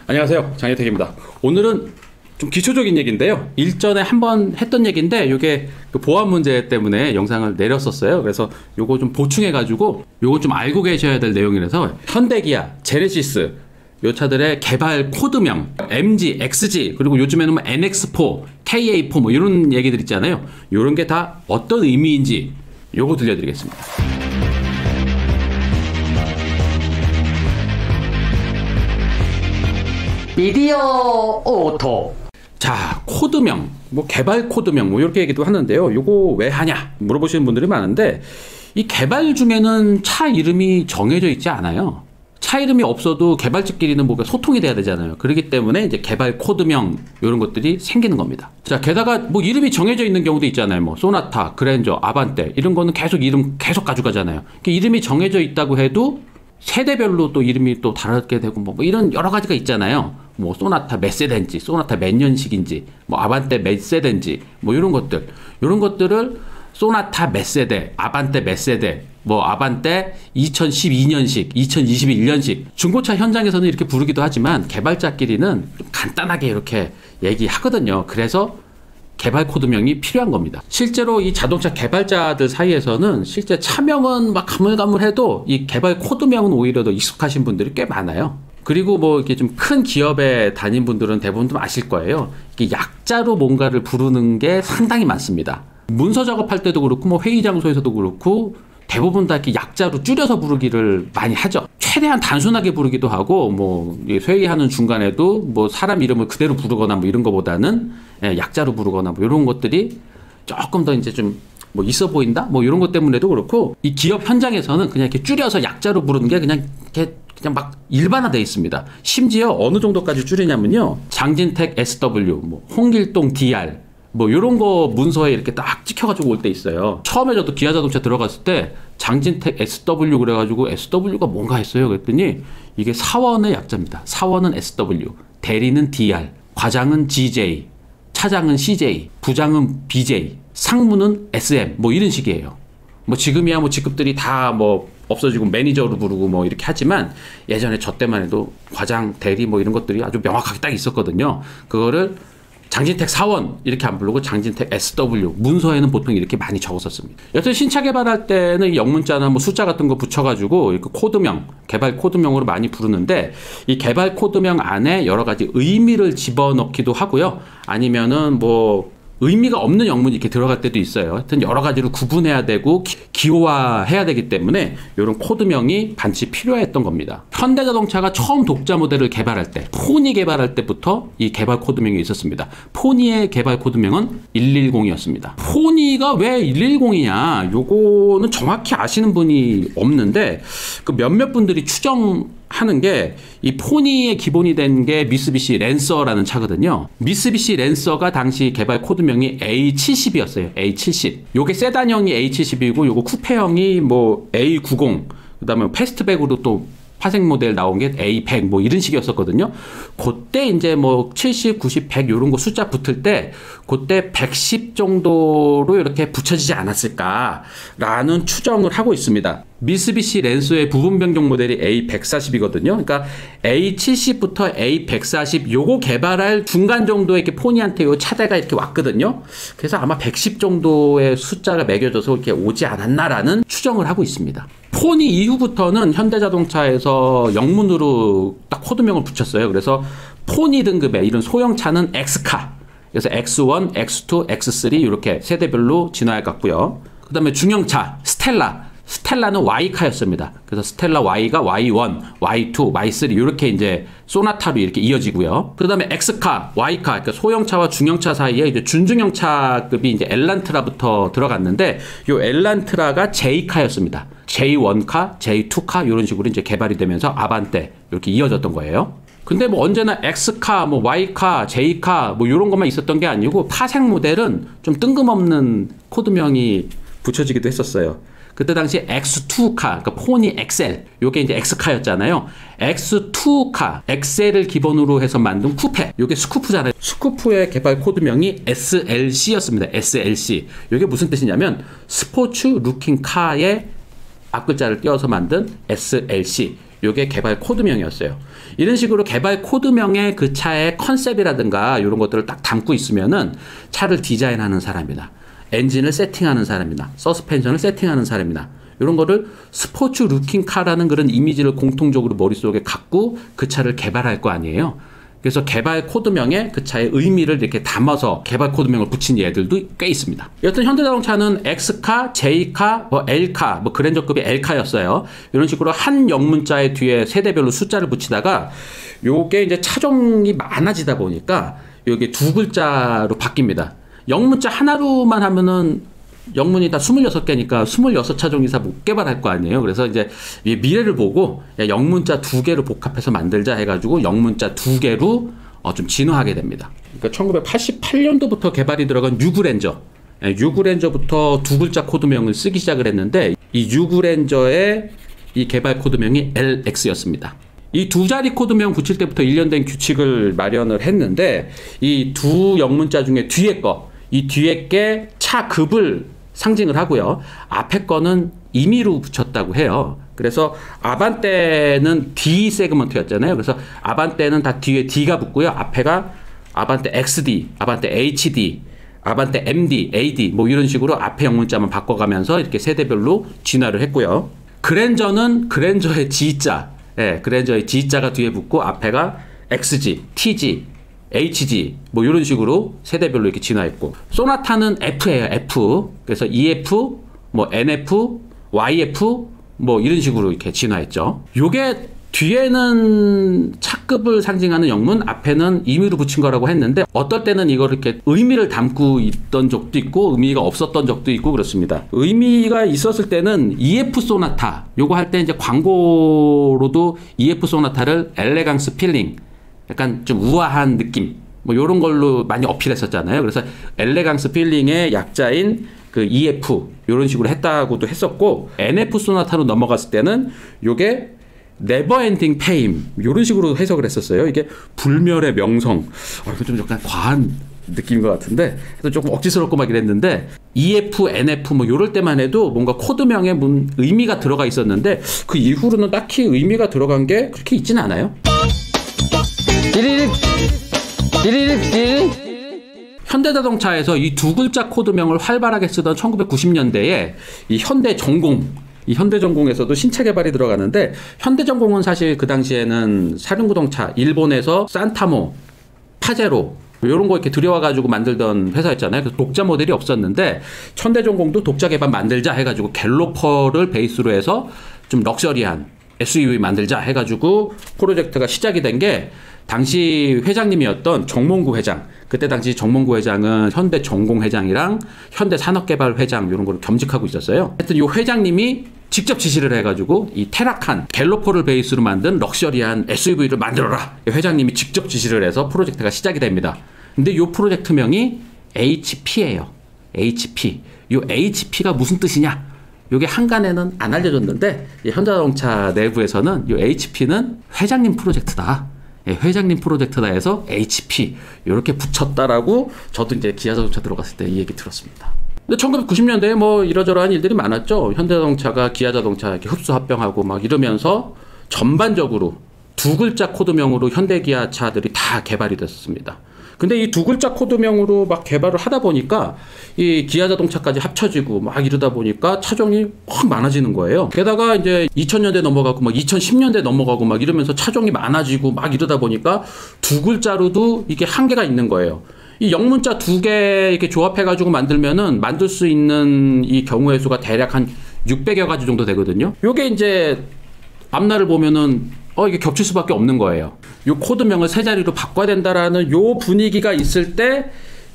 안녕하세요, 장혜택입니다. 오늘은 좀 기초적인 얘기인데요. 일전에 한번 했던 얘기인데 이게 그 보안 문제 때문에 영상을 내렸었어요. 그래서 요거 좀 보충해가지고 요거 좀 알고 계셔야 될 내용이라서 현대기아, 제네시스 요 차들의 개발 코드명 MG, XG 그리고 요즘에는 뭐 NX4, KA4 뭐 이런 얘기들 있잖아요. 요런 게 다 어떤 의미인지 요거 들려드리겠습니다. 미디어 오토. 자, 코드명, 뭐 개발 코드명 뭐 이렇게 얘기도 하는데요. 요거 왜 하냐 물어보시는 분들이 많은데 이 개발 중에는 차 이름이 정해져 있지 않아요. 차 이름이 없어도 개발자끼리는 뭔가 소통이 돼야 되잖아요. 그렇기 때문에 이제 개발 코드명 이런 것들이 생기는 겁니다. 자, 게다가 뭐 이름이 정해져 있는 경우도 있잖아요. 뭐 소나타, 그랜저, 아반떼 이런 거는 계속 이름 계속 가져가잖아요. 그러니까 이름이 정해져 있다고 해도 세대별로 또 이름이 또 다르게 되고 뭐 이런 여러 가지가 있잖아요. 뭐 소나타 몇 세대인지, 소나타 몇 년식인지, 뭐 아반떼 몇 세대인지, 뭐 이런 것들을 소나타 몇 세대, 아반떼 몇 세대, 뭐 아반떼 2012년식, 2021년식 중고차 현장에서는 이렇게 부르기도 하지만 개발자끼리는 좀 간단하게 이렇게 얘기하거든요. 그래서 개발 코드명이 필요한 겁니다. 실제로 이 자동차 개발자들 사이에서는 실제 차명은 막 가물가물해도 이 개발 코드명은 오히려 더 익숙하신 분들이 꽤 많아요. 그리고 뭐 이렇게 좀 큰 기업에 다닌 분들은 대부분 좀 아실 거예요. 이게 약자로 뭔가를 부르는 게 상당히 많습니다. 문서 작업할 때도 그렇고 뭐 회의 장소에서도 그렇고 대부분 다 이렇게 약자로 줄여서 부르기를 많이 하죠. 최대한 단순하게 부르기도 하고 뭐 회의하는 중간에도 뭐 사람 이름을 그대로 부르거나 뭐 이런 거보다는 약자로 부르거나 뭐 이런 것들이 조금 더 이제 좀 뭐 있어 보인다 뭐 이런 것 때문에도 그렇고 이 기업 현장에서는 그냥 이렇게 줄여서 약자로 부르는 게 그냥 막 일반화되어 있습니다. 심지어 어느 정도까지 줄이냐면요, 장진택 SW, 뭐 홍길동 DR 뭐 요런 거 문서에 이렇게 딱 찍혀가지고 올 때 있어요. 처음에 저도 기아자동차 들어갔을 때 장진택 SW 그래가지고 SW가 뭔가 했어요. 그랬더니 이게 사원의 약자입니다. 사원은 SW, 대리는 DR, 과장은 GJ, 차장은 CJ, 부장은 BJ, 상무는 SM 뭐 이런 식이에요. 뭐 지금이야 뭐 직급들이 다 뭐 없어지고 매니저로 부르고 뭐 이렇게 하지만 예전에 저 때만 해도 과장, 대리 뭐 이런 것들이 아주 명확하게 딱 있었거든요. 그거를 장진택 사원 이렇게 안 부르고 장진택 SW 문서에는 보통 이렇게 많이 적었었습니다. 여튼 신차 개발할 때는 영문자나 뭐 숫자 같은 거 붙여가지고 이렇게 코드명, 개발 코드명으로 많이 부르는데 이 개발 코드명 안에 여러 가지 의미를 집어넣기도 하고요. 아니면은 뭐 의미가 없는 영문이 이렇게 들어갈 때도 있어요. 하여튼 여러 가지로 구분해야 되고 기호화해야 되기 때문에 이런 코드명이 반드시 필요했던 겁니다. 현대자동차가 처음 독자 모델을 개발할 때, 포니 개발할 때부터 이 개발 코드명이 있었습니다. 포니의 개발 코드명은 110이었습니다. 포니가 왜 110이냐? 요거는 정확히 아시는 분이 없는데 그 몇몇 분들이 추정하는 게 이 포니의 기본이 된 게 미쓰비시 랜서라는 차거든요. 미쓰비시 랜서가 당시 개발 코드명이 A70이었어요. A70. 요게 세단형이 A70이고 요거 쿠페형이 뭐 A90, 그다음에 패스트백으로 또 파생 모델 나온 게 A100 뭐 이런 식이었었거든요. 그때 이제 뭐 70, 90, 100 이런 거 숫자 붙을 때 그때 110 정도로 이렇게 붙여지지 않았을까라는 추정을 하고 있습니다. 미쓰비시 랜서의 부분 변경 모델이 A140이거든요. 그러니까 A70부터 A140 요거 개발할 중간 정도의 이렇게 포니한테 요 차대가 이렇게 왔거든요. 그래서 아마 110 정도의 숫자가 매겨져서 이렇게 오지 않았나라는 추정을 하고 있습니다. 포니 이후부터는 현대자동차에서 영문으로 딱 코드명을 붙였어요. 그래서 포니 등급의 이런 소형차는 X카, 그래서 X1, X2, X3 이렇게 세대별로 진화해 갔고요. 그 다음에 중형차 스텔라는 Y카였습니다. 그래서 스텔라 Y가 Y1, Y2, Y3 이렇게 이제 소나타로 이렇게 이어지고요. 그 다음에 X카, Y카, 그러니까 소형차와 중형차 사이에 이제 준중형차급이 이제 엘란트라부터 들어갔는데 요 엘란트라가 J카였습니다. J1카, J2카 이런 식으로 이제 개발이 되면서 아반떼 이렇게 이어졌던 거예요. 근데 뭐 언제나 X카, 뭐 Y카, J카 뭐 이런 것만 있었던 게 아니고 파생 모델은 좀 뜬금없는 코드명이 붙여지기도 했었어요. 그때 당시 X2카, 그러니까 포니 엑셀, 요게 이제 X카였잖아요. X2카, 엑셀을 기본으로 해서 만든 쿠페, 요게 스쿠프잖아요. 스쿠프의 개발 코드명이 SLC였습니다. SLC. 요게 무슨 뜻이냐면 스포츠 루킹 카의 앞글자를 띄워서 만든 SLC. 요게 개발 코드명이었어요. 이런 식으로 개발 코드명의 그 차의 컨셉이라든가 이런 것들을 딱 담고 있으면은 차를 디자인하는 사람이나 엔진을 세팅하는 사람이나 서스펜션을 세팅하는 사람이나 이런 거를 스포츠 루킹 카라는 그런 이미지를 공통적으로 머릿속에 갖고 그 차를 개발할 거 아니에요. 그래서 개발 코드명에 그 차의 의미를 이렇게 담아서 개발 코드명을 붙인 예들도 꽤 있습니다. 여튼 현대자동차는 X카, J카, L카, 그랜저급의 L카였어요. 이런 식으로 한 영문자의 뒤에 세대별로 숫자를 붙이다가 요게 이제 차종이 많아지다 보니까 요게 두 글자로 바뀝니다. 영문자 하나로만 하면은 영문이 다 26개니까 26차종 이상 못 개발할 거 아니에요. 그래서 이제 미래를 보고 영문자 2개로 복합해서 만들자 해가지고 영문자 2개로 좀 진화하게 됩니다. 그러니까 1988년도부터 개발이 들어간 유그랜저. 유그랜저부터 두 글자 코드명을 쓰기 시작을 했는데 이 유그랜저의 이 개발 코드명이 LX였습니다. 이 두 자리 코드명 붙일 때부터 일련된 규칙을 마련을 했는데 이 두 영문자 중에 뒤에 거, 이 뒤에 게 차급을 상징을 하고요. 앞에 거는 임의로 붙였다고 해요. 그래서 아반떼는 D 세그먼트였잖아요. 그래서 아반떼는 다 뒤에 D가 붙고요. 앞에가 아반떼 XD, 아반떼 HD, 아반떼 MD, AD 이런 식으로 앞에 영문자만 바꿔가면서 이렇게 세대별로 진화를 했고요. 그랜저는 그랜저의 G자, 그랜저의 G자가 뒤에 붙고 앞에가 XG, TG, HG 이런 식으로 세대별로 이렇게 진화했고, 소나타는 F예요. F. 그래서 EF, NF, YF 이런 식으로 이렇게 진화했죠. 요게 뒤에는 차급을 상징하는 영문, 앞에는 임의로 붙인 거라고 했는데 어떨 때는 이걸 이렇게 의미를 담고 있던 적도 있고 의미가 없었던 적도 있고 그렇습니다. 의미가 있었을 때는 EF 소나타 요거 할 때 이제 광고로도 EF 소나타를 엘레강스 필링, 약간 좀 우아한 느낌 요런 걸로 많이 어필했었잖아요. 그래서 엘레강스 필링의 약자인 그 EF 요런 식으로 했다고도 했었고, NF 소나타로 넘어갔을 때는 요게 네버 엔딩 페임 요런 식으로 해석을 했었어요. 이게 불멸의 명성. 이거 좀 약간 과한 느낌인 것 같은데 그래서 조금 억지스럽고 막 이랬는데, EF, NF 요럴 때만 해도 뭔가 코드명에 의미가 들어가 있었는데 그 이후로는 딱히 의미가 들어간 게 그렇게 있지는 않아요. 현대자동차에서 이 두 글자 코드명을 활발하게 쓰던 1990년대에 이 현대전공, 이 현대전공에서도 신차 개발이 들어가는데, 현대전공은 사실 그 당시에는 사륜구동차, 일본에서 산타모, 파제로 이런 거 이렇게 들여와가지고 만들던 회사였잖아요. 그래서 독자 모델이 없었는데 현대전공도 독자 개발 만들자 해가지고 갤로퍼를 베이스로 해서 좀 럭셔리한 SUV 만들자 해가지고 프로젝트가 시작이 된 게, 당시 회장님이었던 정몽구 회장, 그때 당시 정몽구 회장은 현대전공 회장이랑 현대산업개발 회장 이런 거를 겸직하고 있었어요. 하여튼 이 회장님이 직접 지시를 해가지고 이 테라칸 갤로퍼를 베이스로 만든 럭셔리한 SUV를 만들어라, 회장님이 직접 지시를 해서 프로젝트가 시작이 됩니다. 근데 이 프로젝트명이 HP예요. HP. 이 HP가 무슨 뜻이냐? 이게 한간에는 안 알려졌는데 현대자동차 내부에서는 이 HP는 회장님 프로젝트다. 회장님 프로젝트다 해서 HP 이렇게 붙였다라고 저도 이제 기아자동차 들어갔을 때 이 얘기 들었습니다. 근데 1990년대에 이러저러한 일들이 많았죠. 현대자동차가 기아자동차 이렇게 흡수 합병하고 막 이러면서 전반적으로 두 글자 코드명으로 현대기아 차들이 다 개발이 됐습니다. 근데 이 두 글자 코드명으로 막 개발을 하다 보니까 이 기아자동차까지 합쳐지고 막 이러다 보니까 차종이 확 많아지는 거예요. 게다가 이제 2000년대 넘어가고 막 2010년대 넘어가고 막 이러면서 차종이 많아지고 막 이러다 보니까 두 글자로도 이게 한계가 있는 거예요. 이 영문자 2개 이렇게 조합해가지고 만들 수 있는 이 경우의 수가 대략 한 600여 가지 정도 되거든요. 요게 이제 앞날을 보면은 이게 겹칠 수밖에 없는 거예요. 요 코드명을 세 자리로 바꿔야 된다라는 요 분위기가 있을 때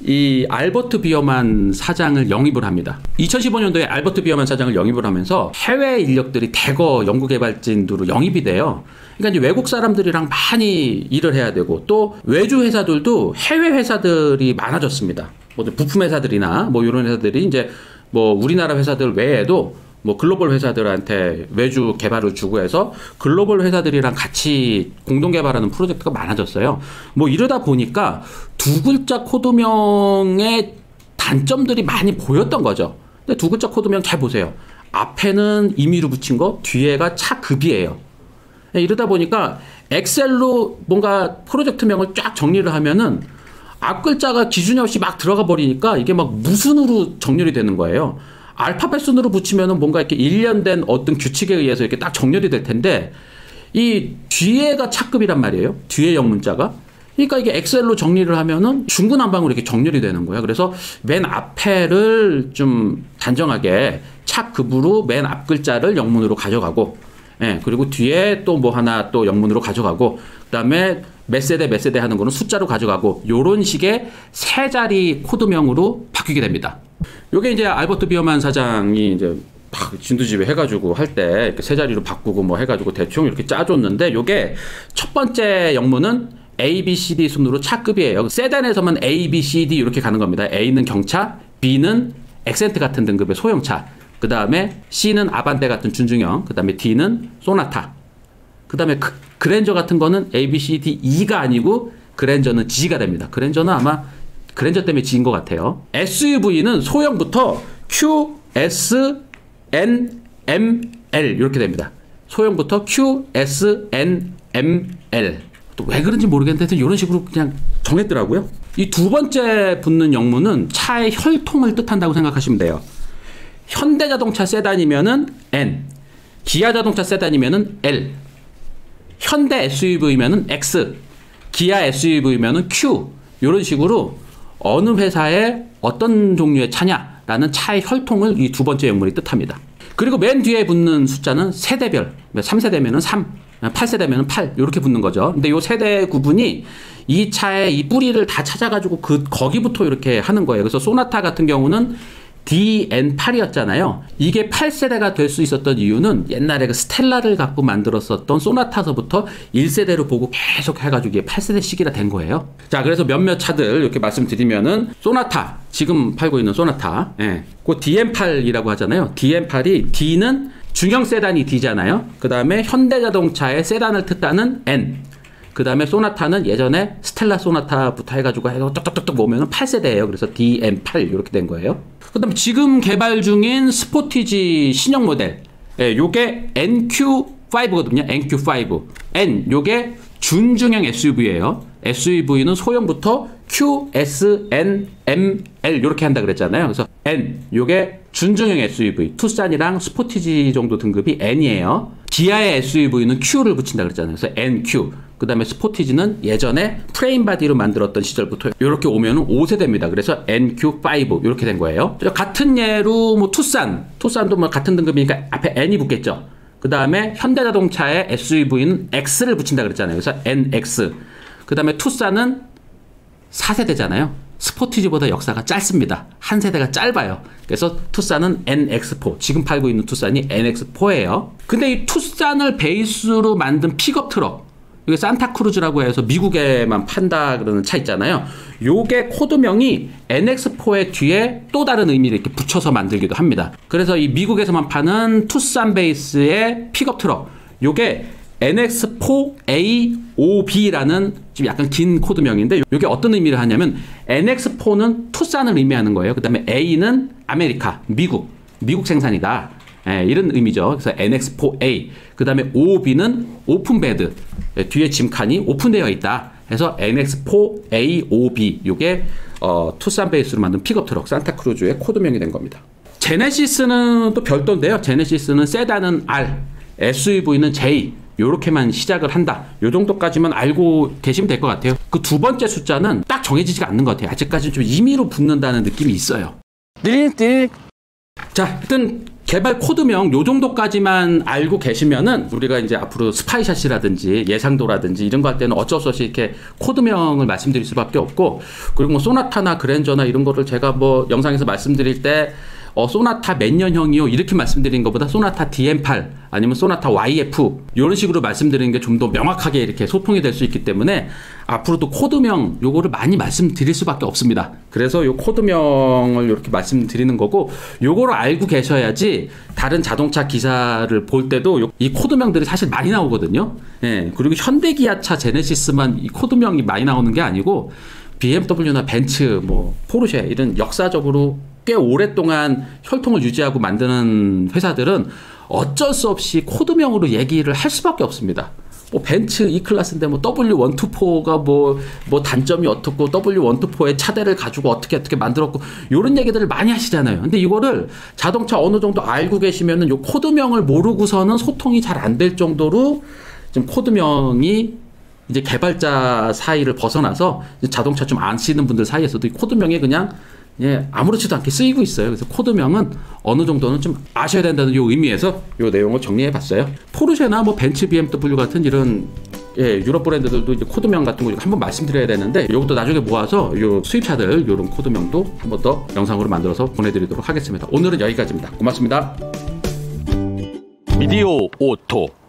이 알버트 비어만 사장을 영입을 합니다. 2015년도에 알버트 비어만 사장을 영입을 하면서 해외 인력들이 대거 연구개발진으로 영입이 돼요. 그러니까 이제 외국 사람들이랑 많이 일을 해야 되고, 또 외주 회사들도 해외 회사들이 많아졌습니다. 부품 회사들이나 이런 회사들이 이제 우리나라 회사들 외에도 글로벌 회사들한테 외주 개발을 주고 해서 글로벌 회사들이랑 같이 공동 개발하는 프로젝트가 많아졌어요. 이러다 보니까 두 글자 코드명의 단점들이 많이 보였던 거죠. 근데 두 글자 코드명 잘 보세요. 앞에는 임의로 붙인 거, 뒤에가 차급이에요. 이러다 보니까 엑셀로 뭔가 프로젝트명을 쫙 정리를 하면은 앞글자가 기준이 없이 막 들어가 버리니까 이게 막 무순으로 정렬이 되는 거예요. 알파벳 순으로 붙이면은 뭔가 이렇게 일련된 어떤 규칙에 의해서 이렇게 딱 정렬이 될 텐데 이 뒤에가 차급이란 말이에요. 뒤에 영문자가. 그러니까 이게 엑셀로 정리를 하면은 중구난방으로 이렇게 정렬이 되는 거예요. 그래서 맨 앞에를 좀 단정하게 차급으로 맨 앞 글자를 영문으로 가져가고, 예, 그리고 뒤에 또 뭐 하나 또 영문으로 가져가고, 그다음에 몇 세대 하는 거는 숫자로 가져가고, 요런 식의 세 자리 코드명으로 바뀌게 됩니다. 요게 이제 알버트 비어만 사장이 이제 막 진두지휘 해가지고 할 때 이렇게 세 자리로 바꾸고 뭐 해가지고 대충 이렇게 짜줬는데, 요게 첫 번째 영문은 A, B, C, D 순으로 차급이에요. 세단에서만 A, B, C, D 이렇게 가는 겁니다. A는 경차, B는 액센트 같은 등급의 소형차, 그 다음에 C는 아반떼 같은 준중형, 그 다음에 D는 소나타, 그 다음에 그랜저 같은 거는 A, B, C, D, E가 아니고 그랜저는 G가 됩니다. 그랜저는 아마 그랜저 때문에 G인 것 같아요. SUV는 소형부터 Q, S, N, M, L 이렇게 됩니다. 소형부터 Q, S, N, M, L. 또 왜 그런지 모르겠는데 이런 식으로 그냥 정했더라고요. 이 두 번째 붙는 영문은 차의 혈통을 뜻한다고 생각하시면 돼요. 현대자동차 세단이면은 N, 기아자동차 세단이면은 L, 현대 SUV면은 X, 기아 SUV면은 Q. 이런 식으로 어느 회사의 어떤 종류의 차냐라는 차의 혈통을 이 두 번째 영문이 뜻합니다. 그리고 맨 뒤에 붙는 숫자는 세대별, 3세대면은 3, 8세대면은 8 이렇게 붙는 거죠. 근데 요 세대 구분이 이 차의 이 뿌리를 다 찾아가지고 거기부터 이렇게 하는 거예요. 그래서 소나타 같은 경우는 DN8이었잖아요. 이게 8세대가 될 수 있었던 이유는 옛날에 그 스텔라를 갖고 만들었었던 소나타서부터 1세대로 보고 계속 해가지고 이게 8세대씩이라 된 거예요. 자, 그래서 몇몇 차들 이렇게 말씀드리면은 소나타, 지금 팔고 있는 소나타, 예, 그 DN8이라고 하잖아요. DN8이 D는 중형 세단이 D잖아요. 그 다음에 현대자동차의 세단을 뜻하는 N, 그 다음에 소나타는 예전에 스텔라 소나타부터 해가지고 똑똑똑똑 모으면 8세대예요. 그래서 DN8 이렇게 된 거예요. 그 다음에 지금 개발 중인 스포티지 신형 모델, 예, 요게 NQ5거든요. NQ5. N, 요게 준중형 SUV예요. SUV는 소형부터 Q, S, N, M, L 이렇게 한다 그랬잖아요. 그래서 N, 요게 준중형 SUV. 투싼이랑 스포티지 정도 등급이 N이에요. 기아의 SUV는 Q를 붙인다 그랬잖아요. 그래서 NQ. 그 다음에 스포티지는 예전에 프레임 바디로 만들었던 시절부터 이렇게 오면은 5세대입니다. 그래서 NQ5 이렇게 된 거예요. 같은 예로 뭐 투싼도 뭐 같은 등급이니까 앞에 N이 붙겠죠. 그 다음에 현대자동차의 SUV는 X를 붙인다 그랬잖아요. 그래서 NX. 그 다음에 투싼은 4세대잖아요. 스포티지보다 역사가 짧습니다. 한 세대가 짧아요. 그래서 투싼은 NX4. 지금 팔고 있는 투싼이 NX4예요. 근데 이 투싼을 베이스로 만든 픽업 트럭, 이게 산타크루즈라고 해서 미국에만 판다 그러는 차 있잖아요. 요게 코드명이 NX4의 뒤에 또 다른 의미를 이렇게 붙여서 만들기도 합니다. 그래서 이 미국에서만 파는 투싼 베이스의 픽업 트럭, 요게 NX4A5B라는 좀 약간 긴 코드명인데, 이게 어떤 의미를 하냐면 NX4는 투싼을 의미하는 거예요. 그 다음에 A는 아메리카, 미국 생산이다. 예, 이런 의미죠. 그래서 NX4A. 그 다음에 OB는 오픈베드. 예, 뒤에 짐칸이 오픈되어 있다. 그래서 NX4A5B. 이게 투싼 베이스로 만든 픽업 트럭 산타크루즈의 코드명이 된 겁니다. 제네시스는 또 별도인데요. 제네시스는 세단은 R, SUV는 J. 요렇게만 시작을 한다. 요 정도까지만 알고 계시면 될 것 같아요. 그 두 번째 숫자는 딱 정해지지가 않는 것 같아요. 아직까지는 좀 임의로 붙는다는 느낌이 있어요. 자, 일단 개발 코드명 요 정도까지만 알고 계시면은 우리가 이제 앞으로 스파이샷이라든지 예상도라든지 이런 거 할 때는 어쩔 수 없이 이렇게 코드명을 말씀드릴 수밖에 없고, 그리고 뭐 소나타나 그랜저나 이런 거를 제가 뭐 영상에서 말씀드릴 때 소나타 몇 년형이요 이렇게 말씀드린 것보다 소나타 DN8 아니면 소나타 YF 이런 식으로 말씀드리는 게 좀 더 명확하게 이렇게 소통이 될 수 있기 때문에 앞으로도 코드명 요거를 많이 말씀드릴 수밖에 없습니다. 그래서 요 코드명을 이렇게 말씀드리는 거고, 요거를 알고 계셔야지 다른 자동차 기사를 볼 때도 이 코드명들이 사실 많이 나오거든요. 예, 그리고 현대기아차 제네시스만 이 코드명이 많이 나오는 게 아니고 BMW나 벤츠, 뭐 포르쉐 이런 역사적으로 꽤 오랫동안 혈통을 유지하고 만드는 회사들은 어쩔 수 없이 코드명으로 얘기를 할 수밖에 없습니다. 뭐 벤츠 E클래스인데 뭐 W124가 뭐 단점이 어떻고 W124의 차대를 가지고 어떻게 만들었고 이런 얘기들을 많이 하시잖아요. 근데 이거를 자동차 어느 정도 알고 계시면은 요 코드명을 모르고서는 소통이 잘 안 될 정도로 지금 코드명이 이제 개발자 사이를 벗어나서 자동차 좀 안 쓰는 분들 사이에서도 이 코드명이 그냥 아무렇지도 않게 쓰이고 있어요. 그래서 코드명은 어느 정도는 좀 아셔야 된다는 요 의미에서 요 내용을 정리해 봤어요. 포르쉐나 뭐 벤츠, BMW 같은 이런 유럽 브랜드들도 이제 코드명 같은 거 한번 말씀드려야 되는데 이것도 나중에 모아서 요 수입차들 요런 코드명도 한 번 더 영상으로 만들어서 보내드리도록 하겠습니다. 오늘은 여기까지입니다. 고맙습니다. 미디어 오토